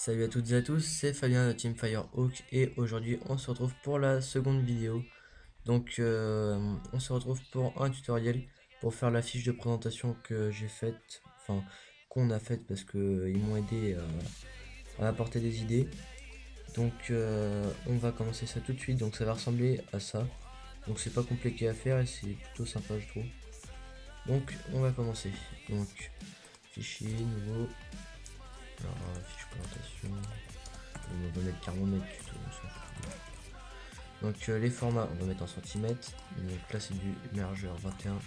Salut à toutes et à tous, c'est Fabien de Team Firehawk et aujourd'hui on se retrouve pour la seconde vidéo. Donc on se retrouve pour un tutoriel pour faire la fiche de présentation que j'ai faite, enfin qu'on a faite parce que ils m'ont aidé à apporter des idées. Donc on va commencer ça tout de suite, donc ça va ressembler à ça. Donc c'est pas compliqué à faire et c'est plutôt sympa je trouve. Donc on va commencer. Donc fichier, nouveau, alors fiche présentation. On va mettre carrément mettre tuto, on s'en fout. Donc les formats, on va mettre en centimètres. Donc là c'est du mergeur 21,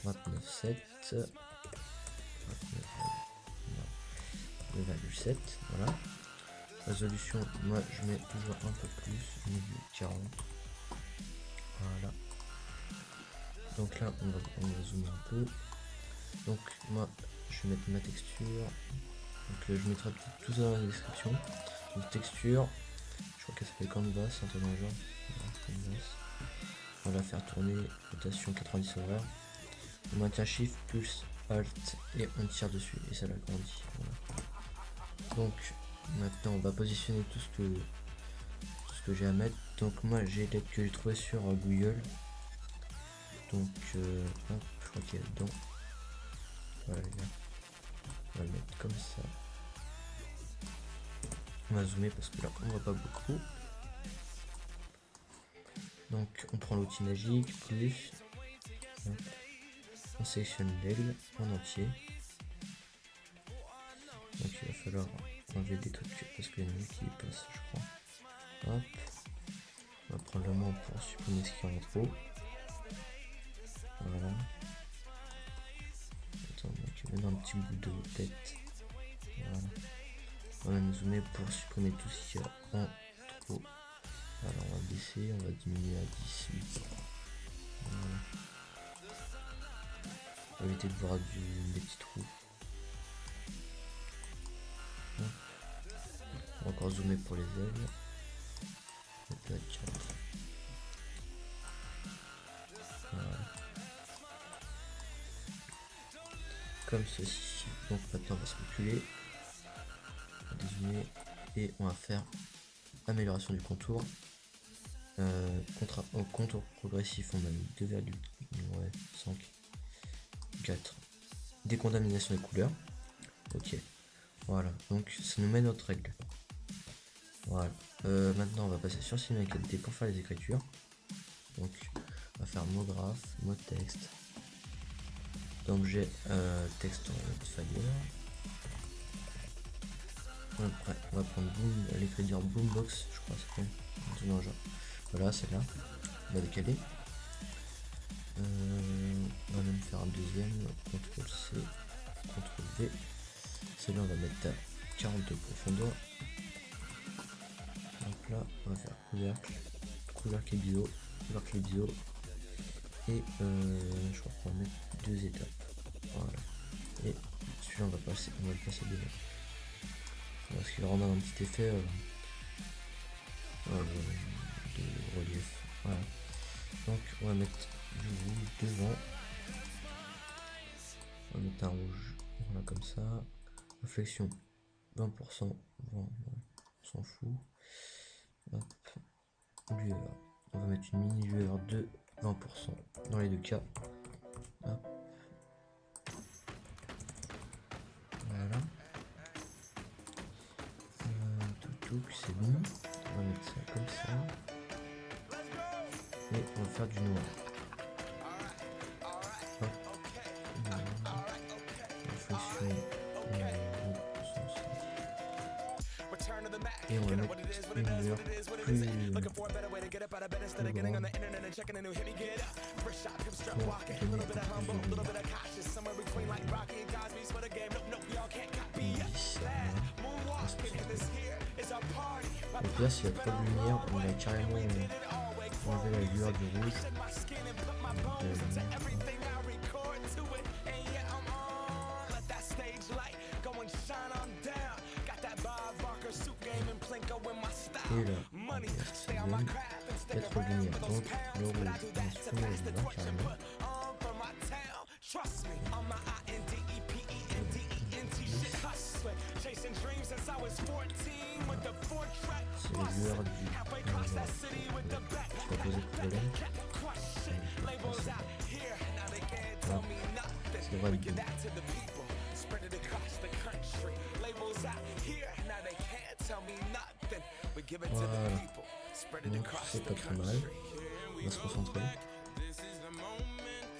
29,7, 29,7, voilà. Résolution, moi je mets toujours un peu plus, je mets du 40. Voilà. Donc là on va zoomer un peu. Donc moi je vais mettre ma texture. Donc je mettrai tout ça dans la description. Donc texture, je crois qu'elle s'appelle Canvas, un peu dans le genre. Canvas. On va faire tourner rotation 90 horaires. On maintient Shift plus Alt et on tire dessus et ça l'agrandit. Voilà. Donc maintenant on va positionner tout ce que j'ai à mettre. Donc moi j'ai l'aide que j'ai trouvé sur Google. Donc hop, je crois qu'il y a dedans. Voilà les gars. On va le mettre comme ça. On va zoomer parce que là on voit pas beaucoup. Donc on prend l'outil magique, plus, on sélectionne l'aigle en entier. Donc il va falloir enlever des trucs parce qu'il y en a qui passe je crois. Hop. On va prendre le moins pour supprimer ce qu'il y a en trop. Voilà. Attends, donc même un petit bout de tête. Voilà. On va nous zoomer pour supprimer tout ce qu'il y a en trop. Alors on va baisser, on va diminuer à 18. Voilà. On va éviter de voir des petits trous. On va encore zoomer pour les ailes. Voilà. Comme ceci. Donc maintenant on va se reculer. On va dézoomer et on va faire amélioration du contour. En contour progressif, on a mis 2,5, 4. Décontamination des couleurs. Ok. Voilà. Donc ça nous met notre règle. Voilà. Maintenant, on va passer sur Cinéma qualité pour faire les écritures. Donc, on va faire mot graphe, mot texte. Donc j'ai texte en fire. Après, on va prendre l'écriture boombox, je crois que c'est dans le genre. Voilà, c'est là. On va décaler. On va même faire un deuxième. CTRL C, CTRL V. Celle-là, on va mettre à 40 de profondeur. Donc là, on va faire couvercle et biseau. Et je crois qu'on va mettre 2 étapes. Voilà. Et celui-là, on va le passer devant. Parce qu'il rend un petit effet de relief. Voilà. Donc on va mettre du rouge devant. On va mettre un rouge. Voilà comme ça. Réflexion 20%. Bon, on s'en fout. Hop. Lueur. On va mettre une mini lueur de 20% dans les deux cas. Hop. Voilà. Tout, c'est bon. On va mettre ça comme ça. Et on va faire du noir. Hop. Réflexion. Et on va mettre une lueur plus donc là s'il y a trop de lumière on va carrément enlever la lueur du rouge. Et là, ça donne être lumière. Donc le rouge, on supprime la lumière carrément. C'est l'heure du je vais poser problème. C'est vrai du voilà. Donc c'est pas trop mal. On va se concentrer.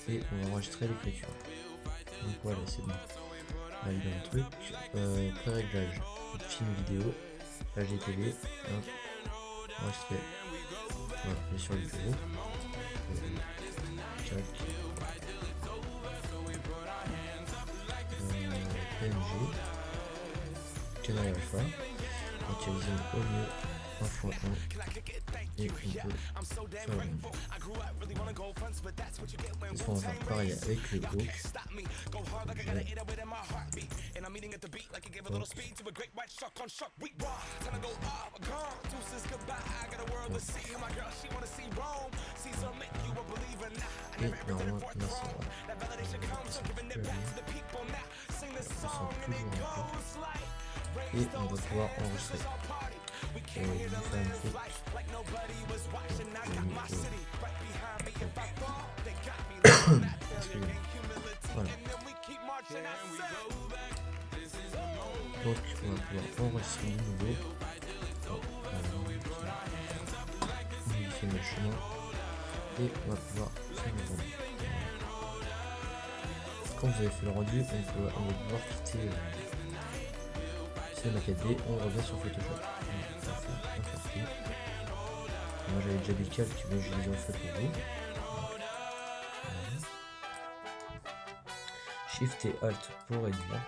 Et on va enregistrer l'écriture. Donc voilà, c'est bon. Là, il y a un truc. Pré-réglage. Film vidéo. Page télé. Enregistrer. Voilà, on est sur le bureau. Tac. PNG. Canal Alpha. Utilisons au mieux 1.1 et on peut faire le même. On va faire pareil avec le hook. Et normalement là et on va pouvoir enregistrer différentes trucs. Voilà. Donc on va pouvoir enregistrer de nouveau. Modifier le chemin et on va pouvoir faire le rendu. Quand vous avez fait le rendu, on va pouvoir quitter la 4D, on revient sur Photoshop. Moi j'avais déjà des calques, mais je les ai fait pour vous. Shift et Alt pour réduire.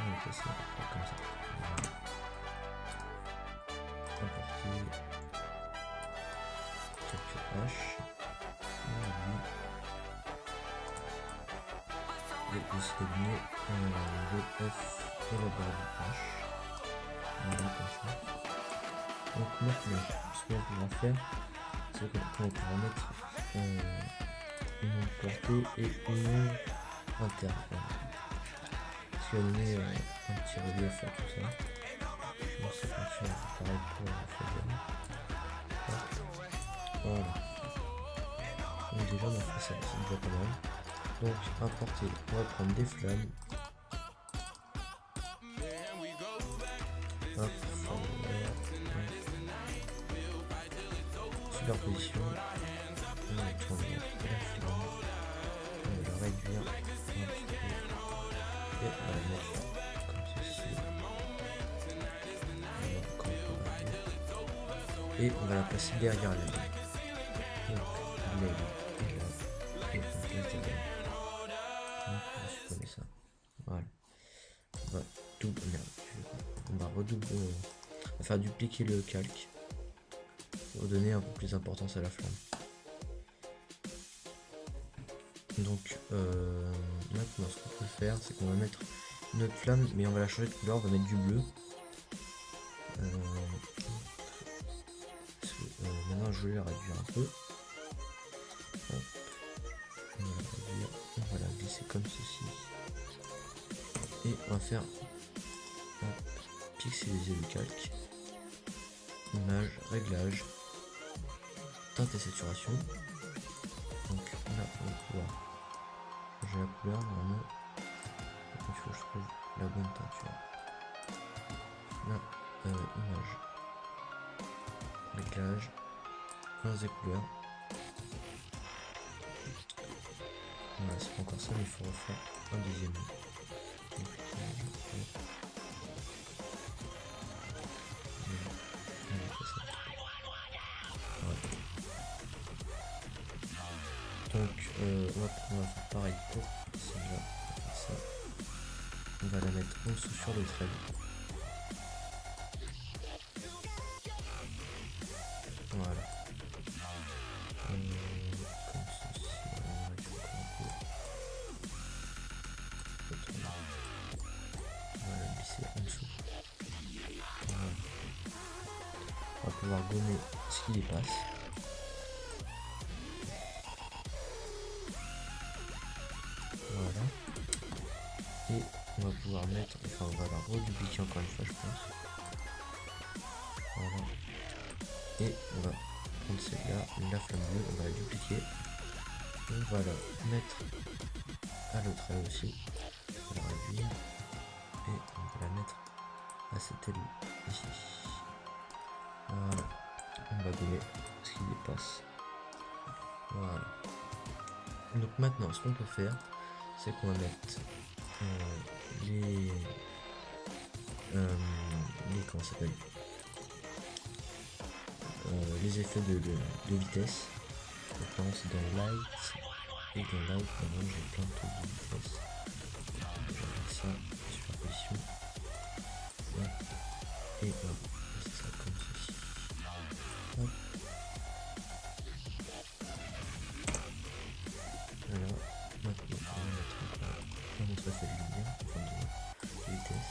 On va passer comme ça. Importer. Capture H. Et le segment, le F et la barre du H. Voilà, comme ça. Donc maintenant, ce qu'on va faire, c'est qu'on va mettre une onde portée et une onde interne. Parce qu'il va donner un petit relief à tout ça. Je pense que ça fonctionne pareil pour la voilà. Donc déjà on a fait ça, c'est déjà pas mal. Donc importer, on va prendre des flammes. Hop, superposition. On va tourner la flamme. On va la réduire. Et on va la mettre comme ceci. Et on va la placer derrière la ligne. Donc l'aile est là. Et on place derrière. Donc on va supprimer ça. Voilà. On va doubler. On va redoubler. On va faire dupliquer le calque. Pour donner un peu plus d'importance à la flamme. Donc maintenant ce qu'on peut faire, c'est qu'on va mettre notre flamme, mais on va la changer de couleur, on va mettre du bleu. Maintenant je vais la réduire un peu. Hop. On va la réduire, on va la glisser comme ceci. Et on va faire pixeliser le calque. Image, réglage, teinte et saturation. Donc là on va pouvoir changer la couleur normalement. Il faut que je trouve la bonne teinture. Là, image, réglage, nuance des couleurs. Voilà, c'est pas encore ça, mais il faut refaire un deuxième. Donc on va faire pareil pour celle-là. On va la mettre en dessous sur le trait. Voilà. Comme ceci. On va la glisser en dessous. Voilà. On va pouvoir gommer ce qui dépasse. Voilà. Et on va pouvoir mettre, enfin on va la redupliquer encore une fois je pense. Voilà. Et on va prendre celle-là, la flamme bleue, on va la dupliquer. On va la mettre à l'autre aile aussi. On va la réduire. Et on va la mettre à cette aile ici. Voilà. On va gommer ce qui dépasse. Voilà. Donc maintenant ce qu'on peut faire, c'est qu'on va mettre les comment ça s'appelle, les effets de vitesse. Donc là c'est dans light, et dans light maintenant j'ai plein de trucs de vitesse. On va faire ça, superposition, hop, et hop, ça sera comme ceci. Hop. Voilà, maintenant on va mettre encore un autre effet de lumière, enfin de vitesse.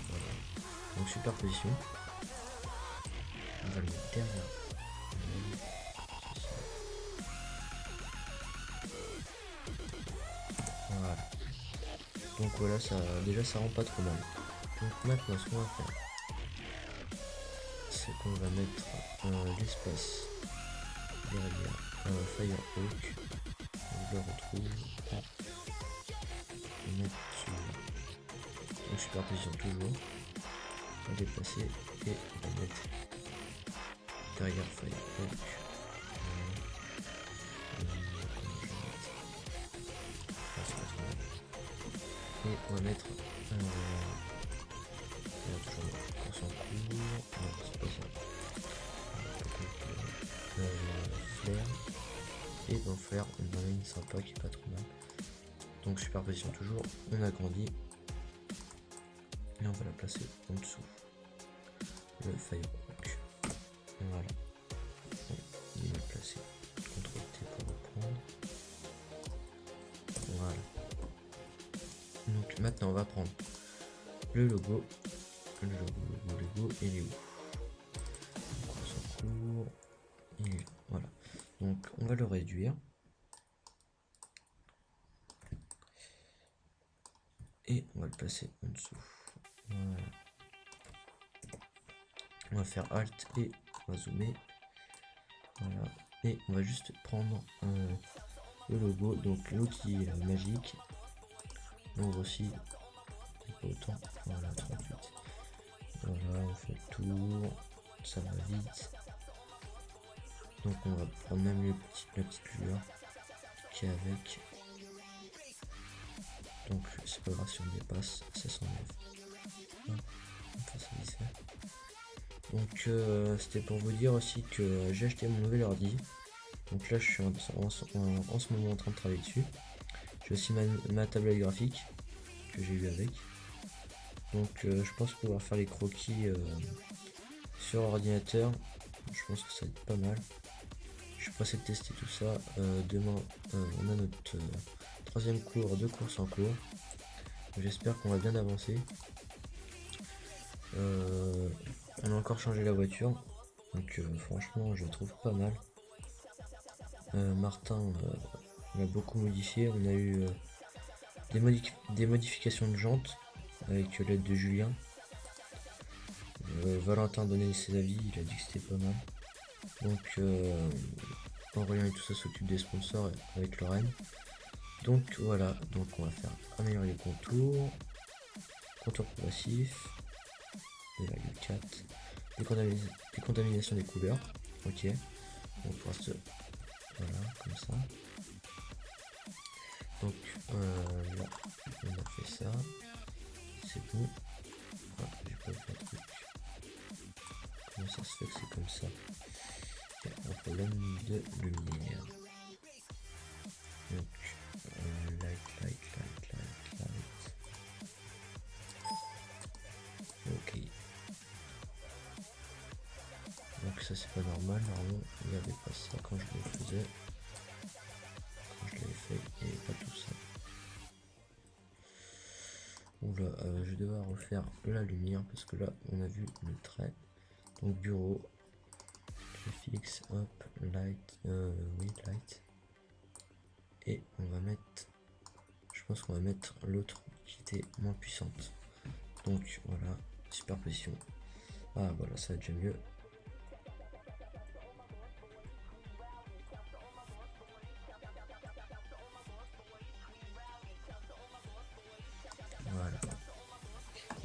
Voilà. Donc superposition, on va le mettre derrière. Voilà. Donc voilà, ça déjà ça rend pas trop mal. Donc maintenant ce qu'on va faire, c'est qu'on va mettre l'espace derrière Firehawk. On le retrouve. On met dessus. Donc superposition toujours. On va déplacer et on va mettre derrière Firehawk. Et on va mettre toujours course en cours. Non, c'est pas ça. Flair. Et dans Flair, on en a une sympa qui est pas trop mal. Donc superposition toujours, on agrandit. Et on va la placer en dessous. Le Firehawk. Voilà. Il est placé. CTRL T pour reprendre. Voilà. Donc maintenant on va prendre le logo. Le logo, il est où? Donc on s'en court. Il est là. Voilà. Donc on va le réduire. Et on va le placer en dessous. Voilà. On va faire Alt et on va zoomer. Voilà. Et on va juste prendre le logo. Donc l'outil magique. On grossit. Pas autant. Voilà, 38. Voilà, on fait le tour. Ça va vite. Donc on va prendre même la petite lueur qui est avec. Donc c'est pas grave si on dépasse, ça s'enlève. Donc c'était pour vous dire aussi que j'ai acheté mon nouvel ordi. Donc là je suis en ce moment en train de travailler dessus. J'ai aussi ma tablette graphique que j'ai eu avec. Donc je pense pouvoir faire les croquis sur ordinateur. Je pense que ça va être pas mal. Je suis pressé de tester tout ça. Demain on a notre troisième cours de course en cours. J'espère qu'on va bien avancer. On a encore changé la voiture. Donc franchement je la trouve pas mal. Martin l'a beaucoup modifié. On a eu des modifications de jantes avec l'aide de Julien. Valentin a donné ses avis, il a dit que c'était pas mal. Donc Aurélien et tout ça s'occupe des sponsors avec Lorraine. Donc voilà, donc on va faire améliorer les contours, contour progressif, 2,4, décontamination des couleurs, ok, donc pour reste, voilà, comme ça. Donc là, on a fait ça, c'est bon. Ah, j'ai pas fait un truc. Comment ça se fait que c'est comme ça? Il y a un problème de lumière. Donc light. Ok. Donc ça c'est pas normal, normalement il n'y avait pas ça quand je le faisais. Quand je l'avais fait, il n'y avait pas tout ça. Oula, je vais devoir refaire la lumière parce que là on a vu le trait. Donc bureau. fixe, hop, light, oui, light. Et on va mettre, je pense qu'on va mettre l'autre qui était moins puissante. Donc voilà, superposition. Ah voilà, ça va déjà mieux. Voilà.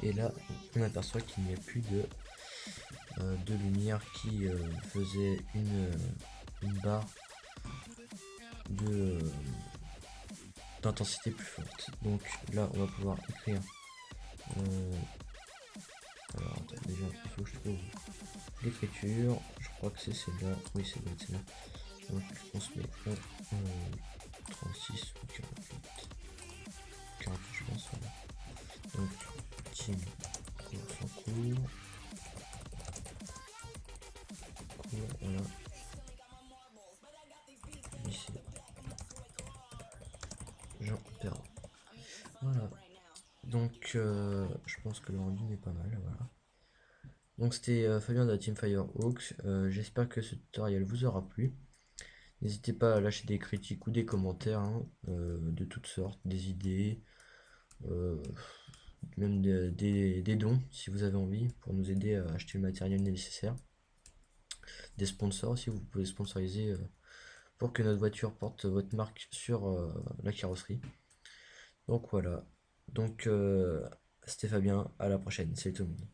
Et là, on aperçoit qu'il n'y a plus de lumière qui faisait une barre d'intensité plus forte. Donc là, on va pouvoir écrire. Alors, attends, déjà, il faut que je trouve l'écriture. Je crois que c'est celle-là. Oui, c'est celle-là. Donc, on se met en 36 ou 48. 48, je pense. Voilà. Donc, team cours sans cours. Voilà. Ici. Jean Perrin. Voilà. Donc, je pense que le rendu n'est pas mal. Voilà. Donc, c'était Fabien de la Team Firehawks. J'espère que ce tutoriel vous aura plu. N'hésitez pas à lâcher des critiques ou des commentaires hein, de toutes sortes, des idées, même des dons si vous avez envie pour nous aider à acheter le matériel nécessaire. Des sponsors si vous pouvez sponsoriser pour que notre voiture porte votre marque sur la carrosserie. Donc voilà. Donc c'était Fabien, à la prochaine. Salut tout le monde.